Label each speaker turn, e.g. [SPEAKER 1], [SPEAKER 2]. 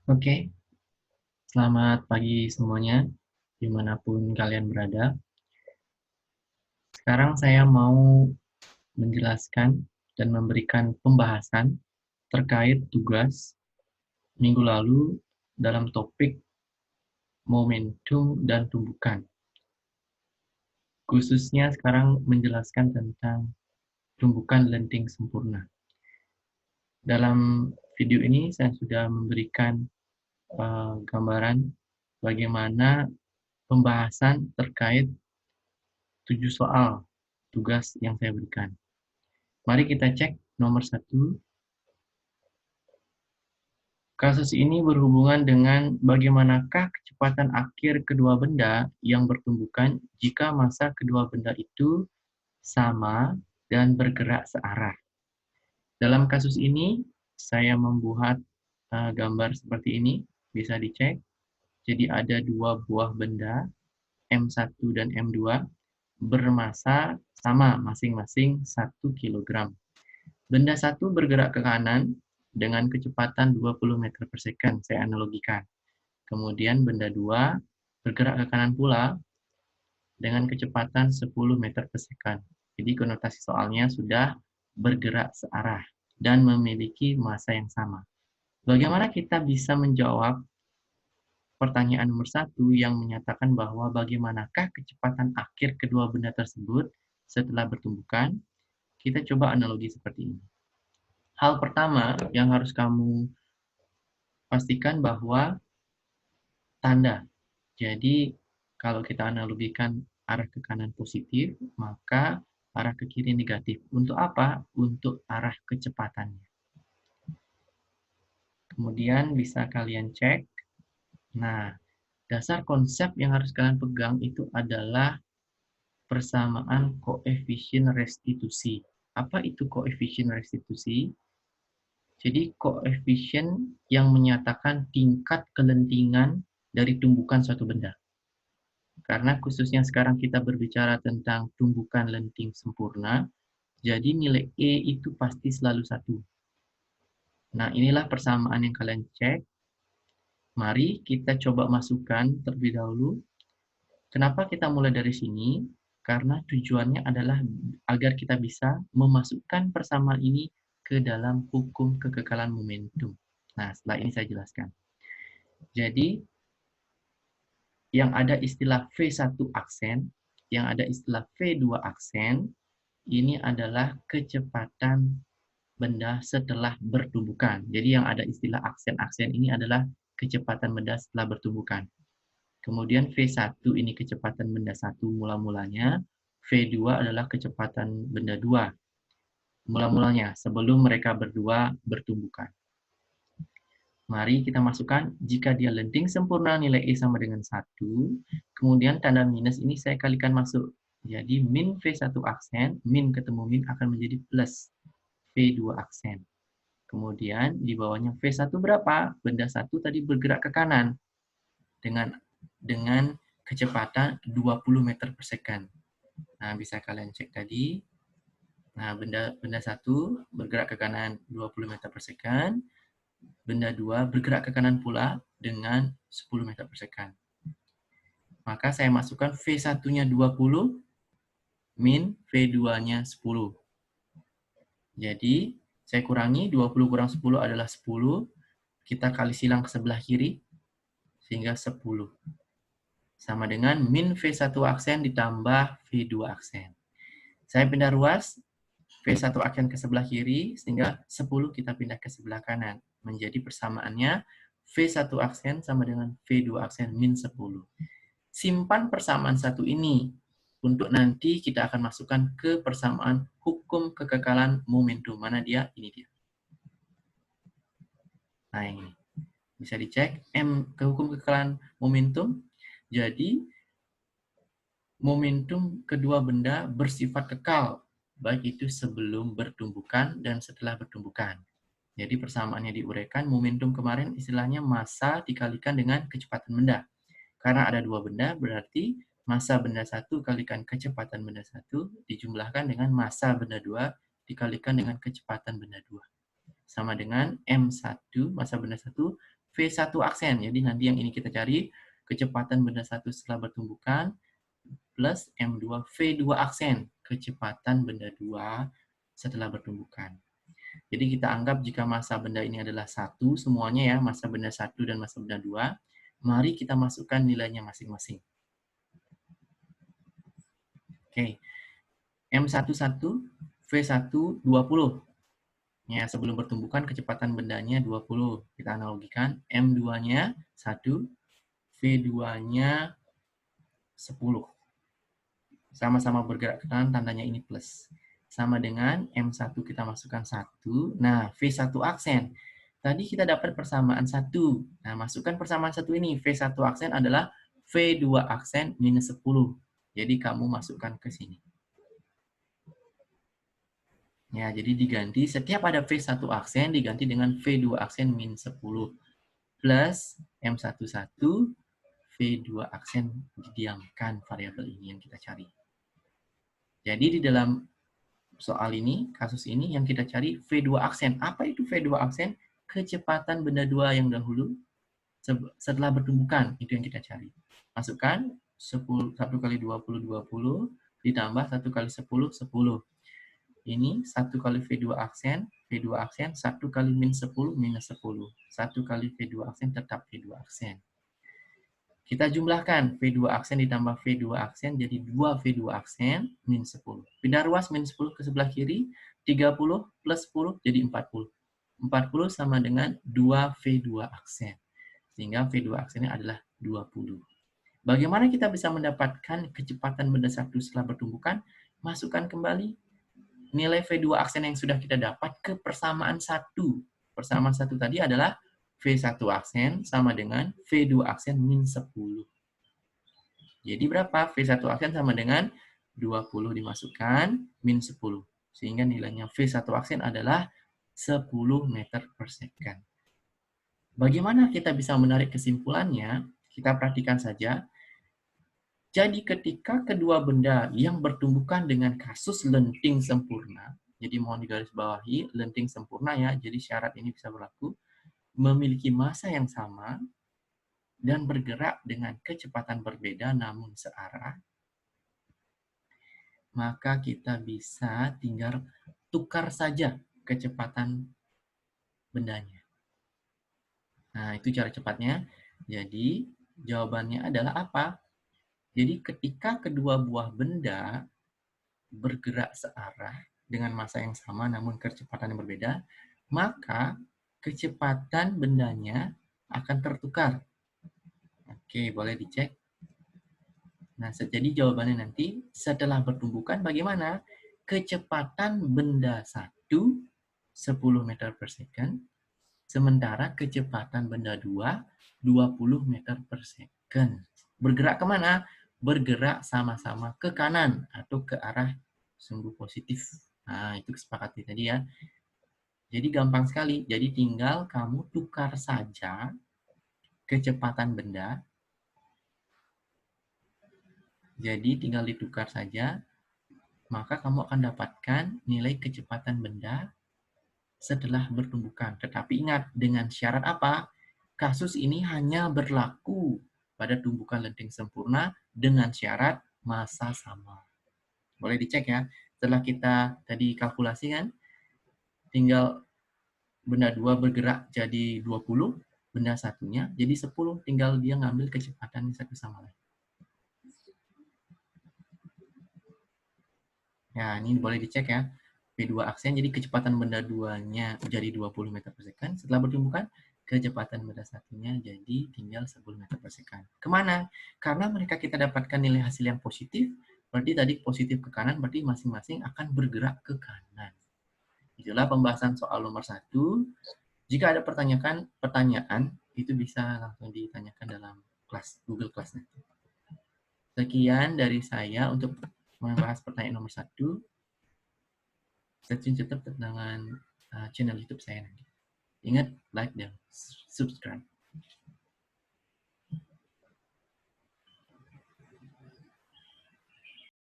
[SPEAKER 1] Oke, selamat pagi semuanya, dimanapun kalian berada. Sekarang saya mau menjelaskan dan memberikan pembahasan terkait tugas minggu lalu dalam topik momentum dan tumbukan. Khususnya sekarang menjelaskan tentang tumbukan lenting sempurna. Dalam video ini saya sudah memberikan gambaran bagaimana pembahasan terkait 7 soal tugas yang saya berikan. Mari kita cek nomor 1. Kasus ini berhubungan dengan bagaimanakah kecepatan akhir kedua benda yang bertumbukan jika massa kedua benda itu sama dan bergerak searah. Dalam kasus ini, saya membuat gambar seperti ini, bisa dicek. Jadi ada dua buah benda, M1 dan M2, bermassa sama masing-masing 1 kg. Benda satu bergerak ke kanan dengan kecepatan 20 meter per second, saya analogikan. Kemudian benda 2 bergerak ke kanan pula dengan kecepatan 10 meter per second. Jadi konotasi soalnya sudah bergerak searah dan memiliki massa yang sama. Bagaimana kita bisa menjawab pertanyaan nomor 1 yang menyatakan bahwa bagaimanakah kecepatan akhir kedua benda tersebut setelah bertumbukan? Kita coba analogi seperti ini. Hal pertama yang harus kamu pastikan bahwa tanda. Jadi, kalau kita analogikan arah ke kanan positif, maka arah ke kiri negatif. Untuk apa? Untuk arah kecepatannya. Kemudian bisa kalian cek. Nah, dasar konsep yang harus kalian pegang itu adalah persamaan koefisien restitusi. Apa itu koefisien restitusi? Jadi koefisien yang menyatakan tingkat kelentingan dari tumbukan suatu benda. Karena khususnya sekarang kita berbicara tentang tumbukan lenting sempurna, jadi nilai E itu pasti selalu 1. Nah, inilah persamaan yang kalian cek. Mari kita coba masukkan terlebih dahulu. Kenapa kita mulai dari sini? Karena tujuannya adalah agar kita bisa memasukkan persamaan ini ke dalam hukum kekekalan momentum. Nah, setelah ini saya jelaskan. Jadi, yang ada istilah V1 aksen, yang ada istilah V2 aksen, ini adalah kecepatan benda setelah bertumbukan. Jadi yang ada istilah aksen-aksen ini adalah kecepatan benda setelah bertumbukan. Kemudian V1 ini kecepatan benda 1 mula-mulanya, V2 adalah kecepatan benda 2 mula-mulanya sebelum mereka berdua bertumbukan. Mari kita masukkan, jika dia lenting sempurna nilai E sama dengan 1, kemudian tanda minus ini saya kalikan masuk. Jadi min V1 aksen, min ketemu min akan menjadi plus V2 aksen. Kemudian di bawahnya V1 berapa? Benda 1 tadi bergerak ke kanan dengan kecepatan 20 meter per second. Nah, bisa kalian cek tadi. Nah, benda 1 bergerak ke kanan 20 meter per second. Benda 2 bergerak ke kanan pula dengan 10 meter per second. Maka saya masukkan V1-nya 20 min V2-nya 10. Jadi, saya kurangi 20 kurang 10 adalah 10. Kita kali silang ke sebelah kiri sehingga 10. Sama dengan min V1 aksen ditambah V2 aksen. Saya pindah ruas V1 aksen ke sebelah kiri sehingga 10 kita pindah ke sebelah kanan. Menjadi persamaannya V1 aksen sama dengan V2 aksen min 10. Simpan persamaan satu ini untuk nanti kita akan masukkan ke persamaan hukum kekekalan momentum. Mana dia? Ini dia. Nah, ini. Bisa dicek ke hukum kekekalan momentum. Jadi, momentum kedua benda bersifat kekal, baik itu sebelum bertumbukan dan setelah bertumbukan. Jadi persamaannya diuraikan, momentum kemarin istilahnya massa dikalikan dengan kecepatan benda. Karena ada dua benda, berarti massa benda 1 kalikan kecepatan benda 1 dijumlahkan dengan massa benda 2 dikalikan dengan kecepatan benda 2. Sama dengan M1, massa benda 1, V1 aksen. Jadi nanti yang ini kita cari kecepatan benda satu setelah bertumbukan plus M2 V2 aksen, kecepatan benda 2 setelah bertumbukan. Jadi kita anggap jika massa benda ini adalah 1 semuanya ya, massa benda 1 dan massa benda 2, mari kita masukkan nilainya masing-masing. Oke. M11 V1 20. Ya, sebelum bertumbukan kecepatan bendanya 20. Kita analogikan M2-nya 1, V2-nya 10. Sama-sama bergerak ke kanan, tandanya ini plus. Sama dengan M1 kita masukkan 1. Nah, V1 aksen. Tadi kita dapat persamaan 1. Nah, masukkan persamaan 1 ini. V1 aksen adalah V2 aksen minus 10. Jadi kamu masukkan ke sini. Ya, jadi diganti setiap ada V1 aksen diganti dengan V2 aksen min 10 plus M11 V2 aksen didiamkan variabel ini yang kita cari. Jadi di dalam soal ini, kasus ini yang kita cari V2 aksen. Apa itu V2 aksen? Kecepatan benda 2 yang dahulu setelah bertumbukan, itu yang kita cari. Masukkan 1 kali 20, 20, ditambah 1 kali 10, 10. Ini 1 kali V2 aksen, 1 kali min 10, minus 10. 1 kali V2 aksen tetap V2 aksen. Kita jumlahkan V2 aksen ditambah V2 aksen jadi 2 V2 aksen min 10. Pindah ruas min 10 ke sebelah kiri, 30 plus 10 jadi 40. 40 sama dengan 2 V2 aksen. Sehingga V2 aksennya adalah 20. Bagaimana kita bisa mendapatkan kecepatan benda satu setelah bertumbukan? Masukkan kembali nilai V2 aksen yang sudah kita dapat ke persamaan 1. Persamaan 1 tadi adalah V1 aksen sama dengan V2 aksen min 10. Jadi berapa? V1 aksen sama dengan 20 dimasukkan min 10. Sehingga nilainya V1 aksen adalah 10 meter per second. Bagaimana kita bisa menarik kesimpulannya? Kita perhatikan saja. Jadi ketika kedua benda yang bertumbukan dengan kasus lenting sempurna, jadi mohon digarisbawahi, lenting sempurna ya, jadi syarat ini bisa berlaku, memiliki massa yang sama, dan bergerak dengan kecepatan berbeda namun searah, maka kita bisa tinggal tukar saja kecepatan bendanya. Nah, itu cara cepatnya. Jadi, jawabannya adalah apa? Jadi ketika kedua buah benda bergerak searah dengan massa yang sama namun kecepatan yang berbeda, maka kecepatan bendanya akan tertukar. Oke, boleh dicek. Nah, jadi jawabannya nanti setelah bertumbukan bagaimana? Kecepatan benda 1 10 meter per second, sementara kecepatan benda 2 20 meter per second. Bergerak kemana? Bergerak sama-sama ke kanan atau ke arah sumbu positif. Nah, itu kesepakatan tadi ya. Jadi gampang sekali. Jadi tinggal kamu tukar saja kecepatan benda. Jadi tinggal ditukar saja, maka kamu akan dapatkan nilai kecepatan benda setelah bertumbukan. Tetapi ingat, dengan syarat apa? Kasus ini hanya berlaku pada tumbukan lenting sempurna dengan syarat massa sama. Boleh dicek ya. Setelah kita tadi kalkulasi kan, tinggal benda 2 bergerak jadi 20, benda satunya jadi 10. Tinggal dia ngambil kecepatan satu sama lain. Ya, ini boleh dicek ya. V2 aksen, jadi kecepatan benda 2-nya jadi 20 meter per second. Setelah bertumbukan, kecepatan benda satunya jadi tinggal 10 meter per second. Kemana? Karena mereka kita dapatkan nilai hasil yang positif, berarti tadi positif ke kanan, berarti masing-masing akan bergerak ke kanan. Itulah pembahasan soal nomor 1. Jika ada pertanyaan, itu bisa langsung ditanyakan dalam kelas Google Class nanti. Sekian dari saya untuk membahas pertanyaan nomor 1. Stay tune tetap dengan channel YouTube saya nanti. Ingat, like dan subscribe.